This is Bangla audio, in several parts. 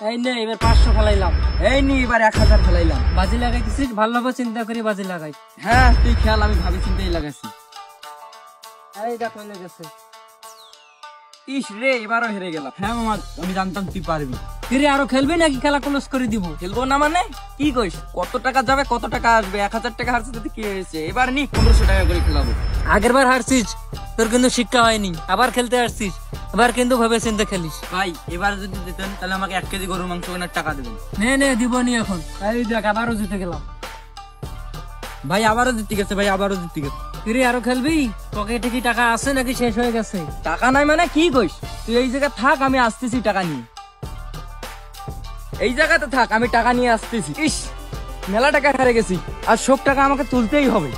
এই নে এবার 500 ফেলাইলাম। এই নি এবার 1000 ফেলাইলাম। বাজি লাগাইতেছিস, ভালোভাবে চিন্তা করে বাজি লাগাই। হ্যাঁ তুই খেয়াল, আমি ভাবি চিন্তাই লাগাইছি। এই দেখ হয়ে গেছে। ইস রে, এবারও হেরে গেলাম। হ্যাঁ মামা, আমি জানতাম তুই পারবি। ফিরে আরো খেলবি নাকি খেলা ক্লোজ করে দিব? খেলবো না মানে কি কইস? কত টাকা যাবে, কত টাকা আসবে? 1000 টাকা হারছিস তো কি হয়েছে? এবার নি 1500 টাকা করে খেলাবো। আগের বার হারছিস, তোর কিন্তু শিক্ষা হয়নি। আবার খেলতে আসছিস, এবার কিন্তু ভেবে চিন্তে খেলিস। ভাই এবার যদি দিতেন তাহলে আমাকে 1 কেজি গরুর মাংস কেনার টাকা দেবেন। নে নে দিবনি এখন। এই দেখ আবারও জিতে গেলাম। ভাই আবারও জিতে গেছে, ভাই আবারও জিতে গেছে। ফিরে আরো খেলবি? পকেটে কি টাকা আছে নাকি শেষ হয়ে গেছে? টাকা নাই মানে কি কইস? তুই এই জায়গায় থাক, আমি আসতেছি টাকা নিয়ে। এই জায়গাতে থাক, আমি টাকা নিয়ে আসতেছি। ইস, মেলা টাকা হারে গেছি, আর সব টাকা আমাকে তুলতেই হবে।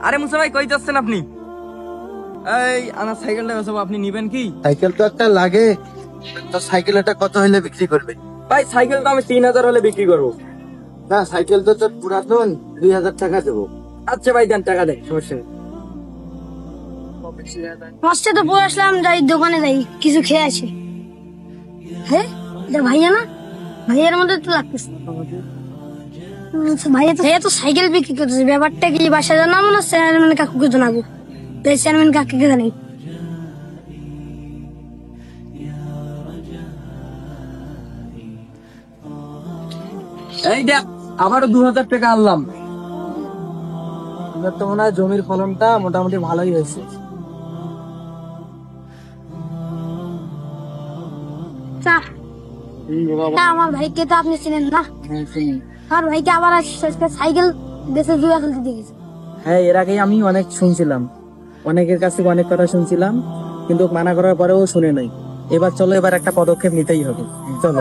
আরে মুসা ভাই, কই যাচ্ছেন আপনি? এই আমার সাইকেলটা বেচবো, আপনি নিবেন কি? সাইকেল তো একটা লাগে, তো সাইকেলটা কত হলে বিক্রি করবে? ভাই সাইকেল তো আমি 3000 হলে বিক্রি করবো। না, সাইকেল তো তোর পুরাতন, 2000 টাকা দেবো। আচ্ছা ভাই দেন, টাকা দেন, সমস্যা নেই। মাছটা তো পরে আসলাম, যাই দোকানে যাই কিছু খেয়ে আসি। হ্যাঁ এটা ভাইয়া না? ভাইয়ার মধ্যে তো লাগতেছে। ভাইয়া তো সাইকেল বিক্রি করতেছে। ব্যাপারটা কি বাসা জানাবো না চেয়ারম্যান কাকুকে জানাবো? চেয়ারম্যান কাকুকে জানাই। এই দেখ, আবারও 2000 টাকা আনলাম। এবার তো মনে হয় জমির ফলনটা মোটামুটি ভালোই হয়েছে। চা আমার ভাইকে তো আপনি চিনেন না? আমার ভাইকে আবার সাইকেল দেশে জুয়া খেলতে দেখেছে। হ্যাঁ, এর আগেই আমি অনেক শুনছিলাম, অনেকের কাছ থেকে অনেক কথা শুনছিলাম, কিন্তু মানা করার পরেও শুনে নাই। এবার চলো, এবার একটা পদক্ষেপ নিতেই হবে। চলো।